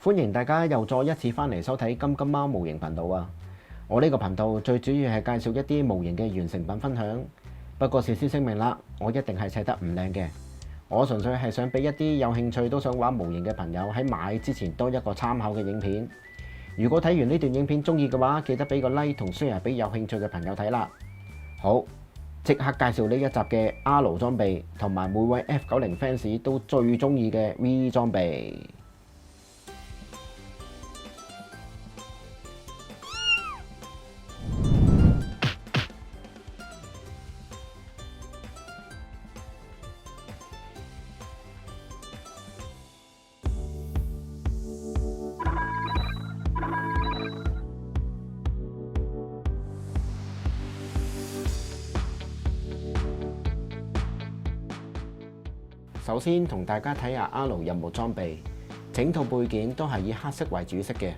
歡迎大家又再一次返嚟收睇金金貓模型頻道啊！我呢個頻道最主要係介紹一啲模型嘅完成品分享。不過事先聲明啦，我一定係砌得唔靚嘅。我純粹係想俾一啲有興趣都想玩模型嘅朋友喺買之前多一個參考嘅影片。如果睇完呢段影片中意嘅話，記得俾個 like 同 share 俾有興趣嘅朋友睇啦。好，即刻介紹呢一集嘅 R 裝備同埋每位 F90 fans 都最中意嘅 V 裝備。首先同大家睇下 R 任務裝備，整套配件都係以黑色為主色嘅，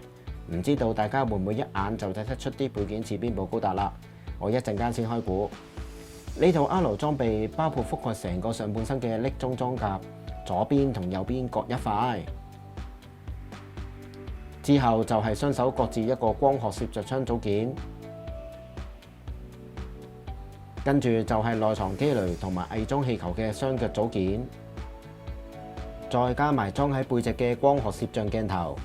唔知道大家會唔會一眼就睇得出啲配件似邊部高達啦？我一陣間先開估。呢套 R 裝備包括覆蓋成個上半身嘅匿蹤裝甲，左邊同右邊各一塊。之後就係雙手各自一個光學攝着槍組件，跟住就係內藏機雷同埋偽裝氣球嘅雙腳組件。再加埋裝喺背脊嘅光學攝像鏡頭，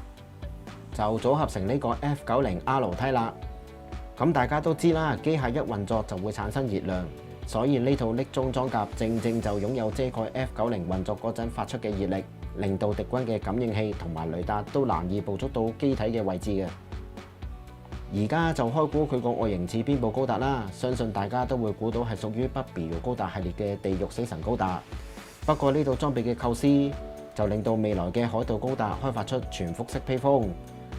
就組合成呢個 F90 R 梯啦。咁大家都知啦，機械一運作就會產生熱量，所以呢套匿蹤裝甲正正就擁有遮蓋 F90 運作嗰陣發出嘅熱力，令到敵軍嘅感應器同埋雷達都難以捕捉到機體嘅位置嘅。而家就開估佢個外形似邊部高達啦，相信大家都會估到係屬於北比高達系列嘅地獄死神高達。不過呢套裝備嘅構思就令到未來嘅海盜高達開發出全複式披風，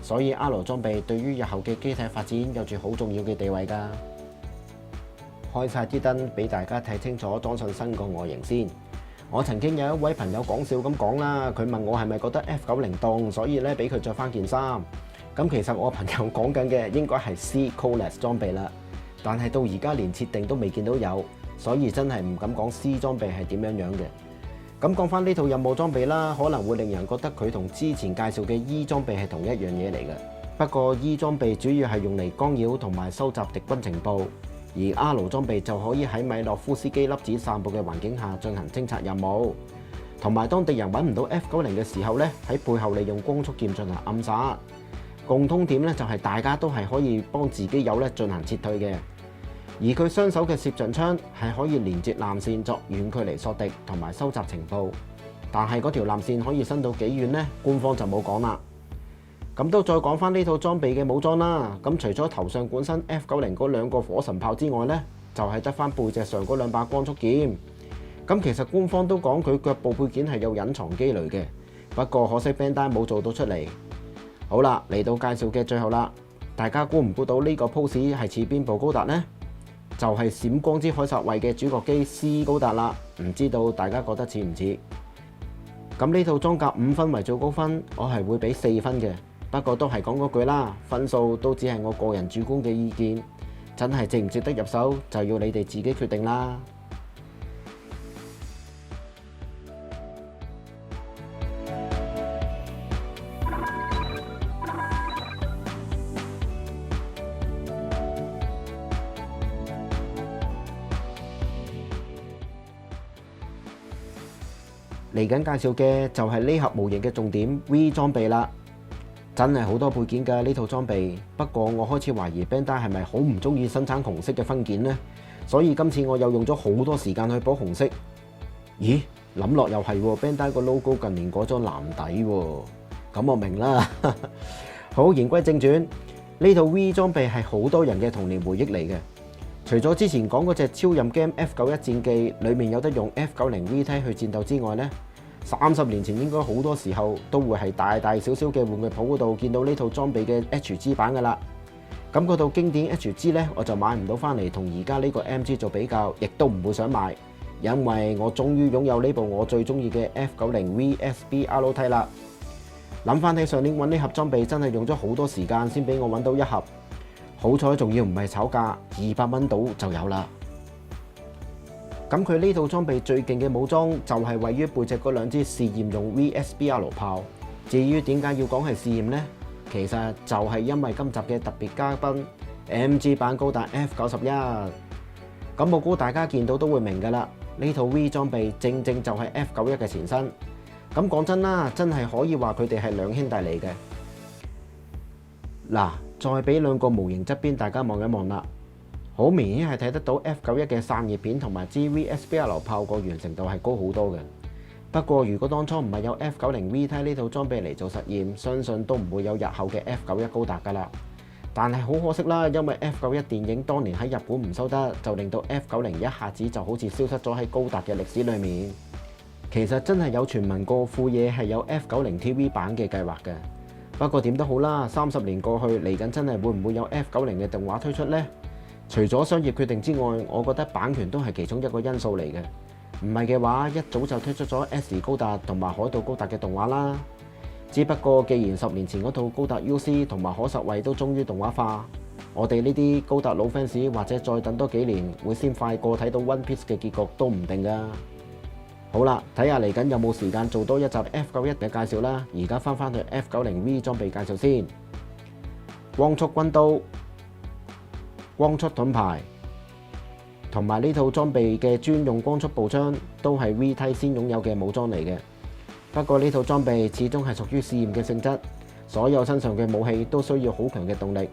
所以 R 裝備對於日後嘅機體發展有住好重要嘅地位㗎。開晒啲燈俾大家睇清楚裝上身個外形先。我曾經有一位朋友講笑咁講啦，佢問我係咪覺得 F90 凍，所以咧俾佢着翻件衫。咁其實我朋友講緊嘅應該係 C Coldless 裝備啦，但係到而家連設定都未見到有，所以真係唔敢講 C 裝備係點樣樣嘅。咁講翻呢套任務裝備啦，可能會令人覺得佢同之前介紹嘅 E 裝備係同一樣嘢嚟嘅。不過 E 裝備主要係用嚟干擾同埋收集敵軍情報，而 R 裝備就可以喺米洛夫斯基粒子散佈嘅環境下進行偵察任務，同埋當敵人揾唔到 F90 嘅時候咧，喺背後利用光速劍進行暗殺。共通點咧就係大家都係可以幫自己友咧進行撤退嘅。而佢雙手嘅攝像槍係可以連接纜線作遠距離索敵同埋收集情報，但係嗰條纜線可以伸到幾遠呢？官方就冇講啦。咁都再講翻呢套裝備嘅武裝啦。咁除咗頭上本身 F90 嗰兩個火神炮之外呢，就係得翻背脊上嗰兩把光速劍。咁其實官方都講佢腳部配件係有隱藏機雷嘅，不過可惜 Bandai 冇做到出嚟。好啦，嚟到介紹嘅最後啦，大家估唔估到呢個 pose 係似邊部高達呢？就係閃光之凱撒衛嘅主角機 C 高達啦，唔知道大家覺得似唔似？咁呢套裝甲5分為最高分，我係會俾4分嘅。不過都係講嗰句啦，分數都只係我個人主觀嘅意見，真係值唔值得入手就要你哋自己決定啦。嚟緊介紹嘅就係呢盒模型嘅重點 V 裝備啦，真係好多配件㗎呢套裝備。不過我開始懷疑 Bandai 係咪好唔中意生產紅色嘅分件呢？所以今次我又用咗好多時間去補紅色。咦，諗落又係喎，Bandai 個 logo 近年改咗藍底喎，咁我明啦。好，言歸正傳，呢套 V 裝備係好多人嘅童年回憶嚟嘅。除咗之前講嗰隻超任 game F91戰記裏面有得用 F90 V 梯去戰鬥之外呢，30年前應該好多時候都會係大大小小嘅玩具鋪嗰度見到呢套裝備嘅 HG 版噶啦。咁嗰套經典 HG 呢，我就買唔到翻嚟同而家呢個 MG 做比較，亦都唔會想買，因為我終於擁有呢部我最中意嘅 F90 VSB R 梯啦。諗翻起上年揾呢盒裝備真係用咗好多時間先俾我揾到一盒。好彩仲要唔係炒價，200蚊到就有啦。咁佢呢套裝備最勁嘅武裝就係位於背脊嗰兩支試驗用 VSBR 炮，至於點解要講係試驗呢？其實就係因為今集嘅特別嘉賓 MG 版高達 F91。咁我估大家見到都會明㗎啦，呢套 V 裝備正正就係 F91嘅前身。咁講真啦，真係可以話佢哋係兩兄弟嚟嘅。嗱，再俾兩個模型側邊大家望一望啦，好明顯係睇得到 F91嘅散熱片同埋 GV-SBL 炮個完成度係高好多嘅。不過如果當初唔係有 F90 VT 呢套裝備嚟做實驗，相信都唔會有日後嘅 F91高達㗎啦。但係好可惜啦，因為 F91電影當年喺日本唔收得，就令到 F90一下子就好似消失咗喺高達嘅歷史裡面。其實真係有傳聞過富野係有 F90 TV 版嘅計劃嘅。不過點都好啦，30年過去，嚟緊真係會唔會有 F90 嘅動畫推出呢？除咗商業決定之外，我覺得版權都係其中一個因素嚟嘅。唔係嘅話，一早就推出咗 S 高達同埋海盜高達嘅動畫啦。只不過既然10年前嗰套高達 UC 同埋可實惠都終於動畫化，我哋呢啲高達老 fans 或者再等多幾年，會先快過睇到 One Piece 嘅結局都唔定㗎。好啦，睇下嚟緊有冇時間做多一集 F91嘅介紹啦。而家翻去 F90 V 裝備介紹先。光速軍刀、光速盾牌同埋呢套裝備嘅專用光速步槍都係 VT 先擁有嘅武裝嚟嘅。不過呢套裝備始終係屬於試驗嘅性質，所有身上嘅武器都需要好強嘅動力，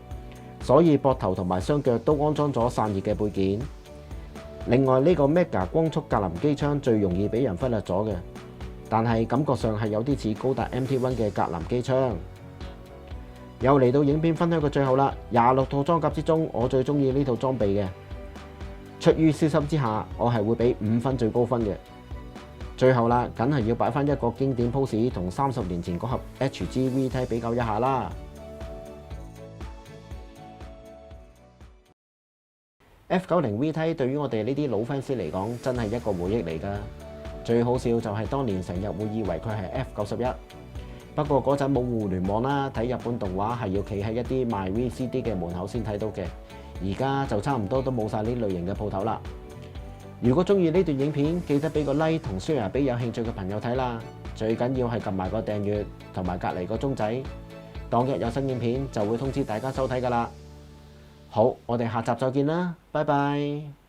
所以膊頭同埋雙腳都安裝咗散熱嘅配件。另外呢個 Mega 光速格林機槍最容易俾人忽略咗嘅，但係感覺上係有啲似高達 MT1 嘅格林機槍。又嚟到影片分享嘅最後啦，26套裝甲之中，我最中意呢套裝備嘅。出於私心之下，我係會俾5分最高分嘅。最後啦，梗係要擺翻一個經典 pose 同30年前嗰盒 HG VT 比較一下啦。F90 VT 對於我哋呢啲老 fans 嚟講，真係一個回憶嚟㗎。最好笑就係當年成日會以為佢係 F91，不過嗰陣冇互聯網啦，睇日本動畫係要企喺一啲賣 VCD 嘅門口先睇到嘅。而家就差唔多都冇晒呢類型嘅鋪頭啦。如果中意呢段影片，記得俾個 like 同 share 俾有興趣嘅朋友睇啦。最緊要係撳埋個訂閱同埋隔離個鐘仔，當日有新影片就會通知大家收睇㗎啦。好，我哋下集再見啦，拜拜。